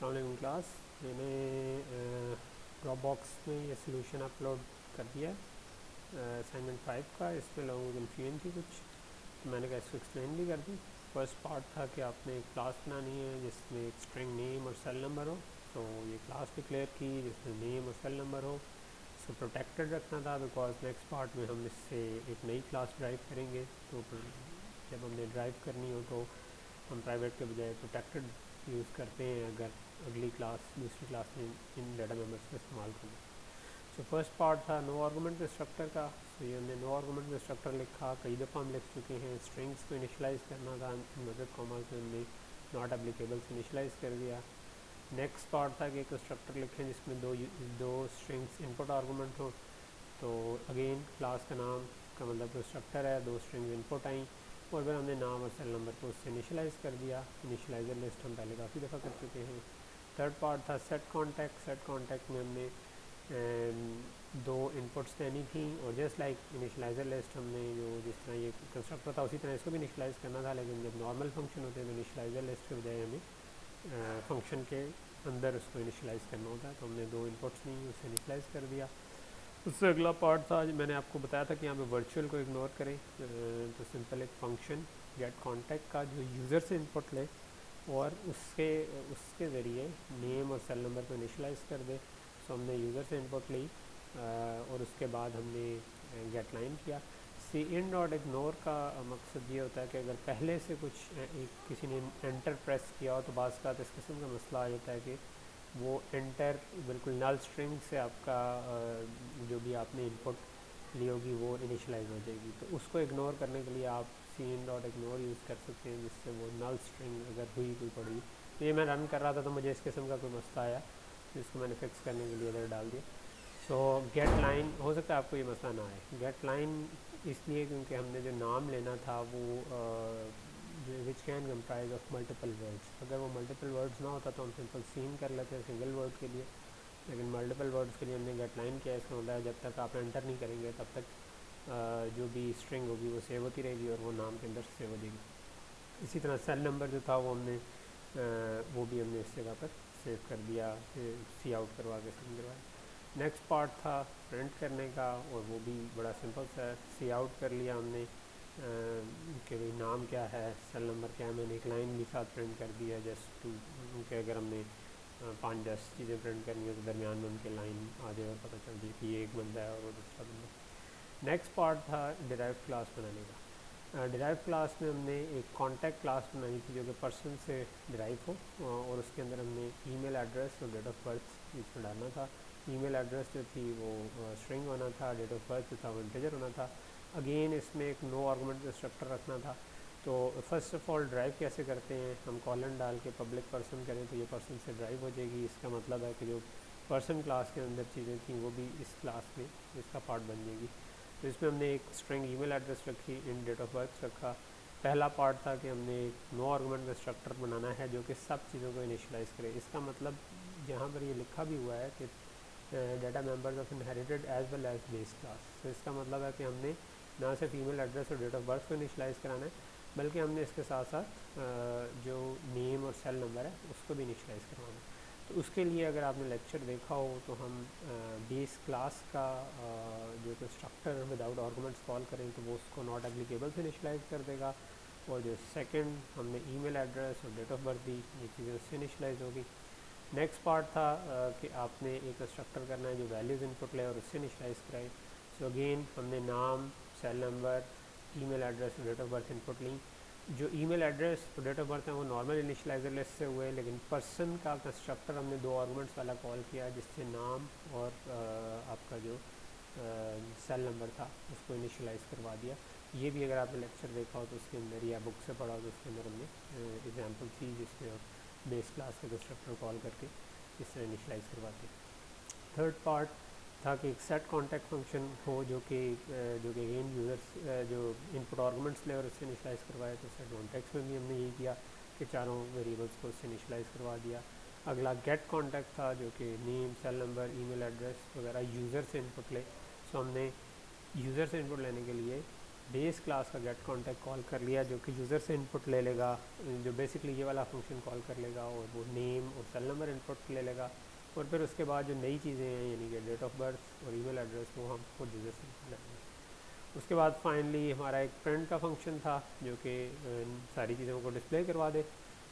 अस्सलाम वालेकुम क्लास। मैंने ड्रॉप बॉक्स में ये सलूशन अपलोड कर दिया असाइनमेंट 5 का। इसमें लोगों को कन्फ्यूजन थी कुछ, तो मैंने कहा इसको एक्सप्लेन भी कर दी। फर्स्ट पार्ट था कि आपने एक क्लास बनानी है जिसमें एक स्ट्रिंग नेम और सेल नंबर हो, तो ये क्लास डिक्लेयर की जिसमें नेम और सेल नंबर हो। इसको प्रोटेक्टेड रखना था बिकॉज नेक्स्ट पार्ट में हम इससे एक नई क्लास ड्राइव करेंगे, तो जब हमने ड्राइव करनी हो तो हम प्राइवेट के बजाय प्रोटेक्टेड यूज़ करते हैं अगर अगली क्लास दूसरी क्लास में इन डाटा मेम्बर्स का इस्तेमाल करना। सो फर्स्ट पार्ट था नो आर्गूमेंट डिस्ट्रक्टर का। सो ये हमने नो आर्गूमेंट डिस्ट्रक्टर लिखा, कई दफ़ा हम लिख चुके हैं। स्ट्रिंग्स को इनिशलाइज़ करना था, इन्वर्टेड कॉमास में हमने नॉट एप्लीकेबल से इनिशलाइज़ कर दिया। नेक्स्ट पार्ट था कि एक डिस्ट्रक्टर लिखें जिसमें दो स्ट्रिंग्स इनपुट आर्गूमेंट हो। तो अगेन क्लास का नाम का मतलब डिस्ट्रक्टर है, दो स्ट्रिंग्स इनपुट आई और फिर हमने नाम और सेल नंबर को उससे इनिशलाइज़ कर दिया। इनिशलाइजर लिस्ट हम पहले काफ़ी दफ़ा कर चुके हैं। थर्ड पार्ट था सेट कॉन्टैक्ट। सेट कॉन्टैक्ट में हमने दो इनपुट्स देनी थी और जस्ट लाइक इनिशलाइजर लिस्ट हमने जो जिस तरह ये कंस्ट्रक्टर था उसी तरह इसको भी इनिशलाइज़ करना था, लेकिन जब नॉर्मल फंक्शन होते हैं तो इनिशलाइजर लिस्ट के बजाय हमें फंक्शन के अंदर उसको इनिशलाइज़ करना होता है। तो हमने दो इनपुट्स ली, उसे इनिशलाइज़ कर दिया। उससे अगला पार्ट था, मैंने आपको बताया था कि यहाँ पे वर्चुअल को इग्नोर करें। तो सिंपल एक फंक्शन गेट कॉन्टैक्ट का जो यूज़र से इनपुट ले और उसके ज़रिए नेम और सेल नंबर को इनिशलाइज़ कर दे। सो हमने यूज़र से इनपुट ली और उसके बाद हमने गेट लाइन किया। सी इन डॉट इग्नोर का मकसद ये होता है कि अगर पहले से कुछ किसी ने एंटर प्रेस किया हो तो बाज़ का इस किस्म का मसला होता है कि वो एंटर बिल्कुल नल स्ट्रिंग से आपका जो भी आपने इनपुट ली होगी वो इनिशलाइज हो जाएगी। तो उसको इग्नोर करने के लिए आप सी इन डॉट इग्नोर यूज़ कर सकते हैं, जिससे वो नल स्ट्रिंग अगर हुई कोई पड़ी। तो ये मैं रन कर रहा था तो मुझे इस किस्म का कोई मसला आया, जिसको मैंने फिक्स करने के लिए इधर डाल दिया। सो गेट लाइन, हो सकता है आपको ये मसला ना आए। गेट लाइन इसलिए क्योंकि हमने जो नाम लेना था वो which can comprise of multiple words. अगर वो मल्टीपल वर्ड्स ना होता तो हम सिंपल सीन कर लेते हैं सिंगल वर्ड के लिए, लेकिन मल्टीपल वर्ड्स के लिए हमने गेट लाइन किया। इसका मतलब है जब तक आप एंटर नहीं करेंगे तब तक जो भी स्ट्रिंग होगी वो सेव होती रहेगी और वो नाम के अंदर सेव हो जाएगी। इसी तरह सेल नंबर जो था वो हमने वो भी हमने इस जगह पर सेव कर दिया, सी आउट करवा के सेव करवाया। नेक्स्ट पार्ट था प्रिंट करने का और वो भी बड़ा सिंपल सा है। सी आउट कर लिया हमने कि भाई नाम क्या है, सेल नंबर क्या है। मैंने एक लाइन भी साथ प्रिंट कर दिया जस्ट टू कि अगर हमने 5-10 चीज़ें प्रिंट करनी हो तो दरमियान में उनके लाइन आ जाए और पता चल जाए कि ये एक बंदा है और वो दूसरा बंदा। नेक्स्ट पार्ट था डिराइव क्लास बनाने का। डिराइव क्लास में हमने एक कॉन्टैक्ट क्लास बनाई थी जो कि पर्सन से डिराइव हो और उसके अंदर हमने ईमेल एड्रेस और डेट ऑफ बर्थ इसमें डालना था। ईमेल एड्रेस जो थी वो स्ट्रिंग होना था, डेट ऑफ बर्थ जो था वो इंटीजर होना था। अगेन इसमें एक नो आर्गुमेंट स्ट्रक्चर रखना था। तो फर्स्ट ऑफ ऑल ड्राइव कैसे करते हैं, हम कॉलन डाल के पब्लिक पर्सन करें तो ये पर्सन से ड्राइव हो जाएगी। इसका मतलब है कि जो पर्सन क्लास के अंदर चीज़ें थी वो भी इस क्लास में इसका पार्ट बन जाएगी। तो इसमें हमने एक स्ट्रिंग ईमेल एड्रेस रखी, इन डेट ऑफ बर्थ रखा। पहला पार्ट था कि हमने एक नो आर्गुमेंट स्ट्रक्चर बनाना है जो कि सब चीज़ों को इनिशलाइज़ करे। इसका मतलब यहाँ पर ये लिखा भी हुआ है कि data members of inherited as well as base class. तो इसका मतलब है कि हमने ना सिर्फ ईमेल एड्रेस और डेट ऑफ बर्थ को इनिशलाइज़ कराना है, बल्कि हमने इसके साथ साथ जो नेम और सेल नंबर है उसको भी इनिशलाइज़ करवाना है। तो उसके लिए अगर आपने लेक्चर देखा हो तो हम बेस क्लास का जो कंस्ट्रक्टर विदाउट आर्गुमेंट्स कॉल करें तो वो उसको नॉट एप्लीकेबल से इनिशलाइज़ कर देगा, और जो सेकंड हमने ईमेल एड्रेस और डेट ऑफ बर्थ दी ये चीज़ें उससे इनिशलाइज़ होगी। नेक्स्ट पार्ट था कि आपने एक कंस्ट्रक्टर करना है जो वैल्यूज़ इनपुट ले और उससे इनिशलाइज़ कराए। सो अगेन हमने नाम, सेल नंबर, ईमेल एड्रेस और डेट ऑफ बर्थ इनपुट ली। जो ईमेल एड्रेस और डेट ऑफ बर्थ है वो नॉर्मल इनिशलाइजर लिस्ट से हुए, लेकिन पर्सन का कंस्ट्रक्टर हमने दो आर्गुमेंट्स वाला कॉल किया जिससे नाम और आपका जो सेल नंबर था उसको इनिशलाइज़ करवा दिया। ये भी अगर आपने लेक्चर देखा हो तो उसके अंदर या बुक से पढ़ा हो तो उसके अंदर हमने एग्जाम्पल थी जिसमें बेस क्लास के कंस्ट्रक्टर कॉल करके इस तरह इनिशलाइज़ करवाते। थर्ड पार्ट था कि एक सेट कॉन्टैक्ट फंक्शन हो जो कि अगेन यूज़र्स जो इनपुट आर्गुमेंट्स ले और उससे इनिशलाइज़ करवाए। तो सेट कॉन्टैक्ट्स में भी हमने यही किया कि चारों वेरिएबल्स को उससे इनिशलाइज़ करवा दिया। अगला गेट कॉन्टैक्ट था जो कि name, cell number, email address वगैरह यूज़र से इनपुट ले। सो हमने यूज़र से इनपुट लेने के लिए बेस क्लास का गेट कॉन्टैक्ट कॉल कर लिया जो कि यूज़र से इनपुट ले लेगा, जो बेसिकली ये वाला फंक्शन कॉल कर लेगा और वो नेम और सेल नंबर इनपुट ले लेगा, और फिर उसके बाद जो नई चीज़ें हैं यानी कि डेट ऑफ बर्थ और ईमेल एड्रेस वो हम खुद यूज़र से इनपुट लेंगे। उसके बाद फाइनली हमारा एक प्रिंट का फंक्शन था जो कि सारी चीज़ों को डिस्प्ले करवा दे,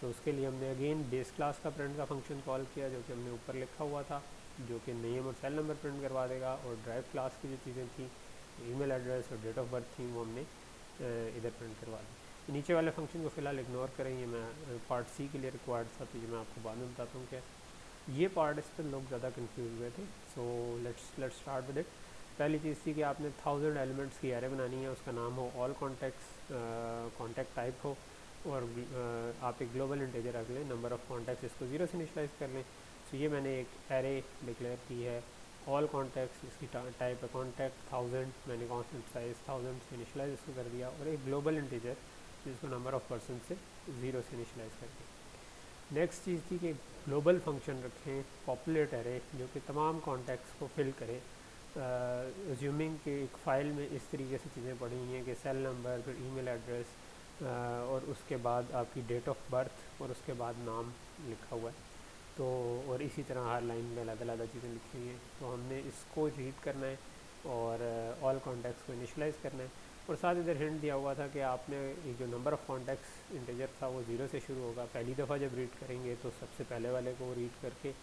तो उसके लिए हमने अगेन बेस क्लास का प्रिंट का फंक्शन कॉल किया जो कि हमने ऊपर लिखा हुआ था, जो कि नेम और सेल नंबर प्रिंट करवा देगा, और ड्राइव क्लास की जो चीज़ें थी ईमेल एड्रेस और डेट ऑफ बर्थ थी वो हमने इधर प्रिंट करवा दी। नीचे वाले फंक्शन को फ़िलहाल इग्नोर करेंगे, मैं पार्ट सी के लिए रिक्वायर्ड था तो ये मैं आपको बाद में बताता हूँ क्या ये पार्ट, इस पर लोग ज़्यादा कंफ्यूज हुए थे। So let's start with it. पहली चीज़ थी कि आपने 1000 एलिमेंट्स की एरे बनानी है, उसका नाम हो ऑल कॉन्टैक्ट्स, कॉन्टैक्ट टाइप हो, और आप एक ग्लोबल इंटीजर रख लें, नंबर ऑफ़ कॉन्टैक्ट्स इसको 0 से इनिशियलाइज़ कर लें। सो ये मैंने एक एरे डिक्लेयर की है ऑल कॉन्टैक्ट्स, इसकी टाइप है कॉन्टैक्ट 1000, मैंने कॉन्स्टेंट साइज़ 1000 से इनिशियलाइज़ इसको कर दिया, और एक ग्लोबल इंटीजर जिसको नंबर ऑफ़ पर्सन से 0 से इनिशियलाइज़ कर दिया। नेक्स्ट चीज़ थी कि ग्लोबल फंक्शन रखें पॉपुलेट एरे जो कि तमाम कॉन्टैक्ट्स को फिल करे, अज्यूमिंग कि एक फ़ाइल में इस तरीके से चीज़ें पड़ी हुई हैं कि सेल नंबर, फिर ईमेल एड्रेस, और उसके बाद आपकी डेट ऑफ बर्थ और उसके बाद नाम लिखा हुआ है, तो और इसी तरह हर लाइन में अलग अलग चीज़ें लिखी हुई हैं। तो हमने इसको रीड करना है और ऑल कॉन्टैक्ट्स को इनिशलाइज़ करना है, और साथ इधर हिंट दिया हुआ था कि आपने एक जो नंबर ऑफ़ कॉन्टैक्ट्स इंटीजर था वो 0 से शुरू होगा। पहली दफ़ा जब रीड करेंगे तो सबसे पहले वाले को रीड करके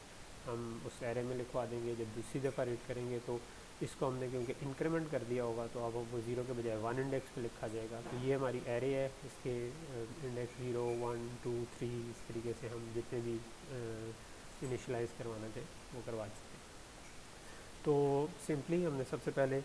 हम उस एरे में लिखवा देंगे, जब दूसरी दफ़ा रीड करेंगे तो इसको हमने क्योंकि इंक्रीमेंट कर दिया होगा तो अब वो 0 के बजाय 1 इंडेक्स पे लिखा जाएगा। तो ये हमारी एरे है, इसके इंडेक्स 0, 1, 2, 3 इस तरीके से हम जितने भी इनिशलाइज़ करवाना चाहें वो करवा सकते हैं। तो सिंपली हमने सबसे पहले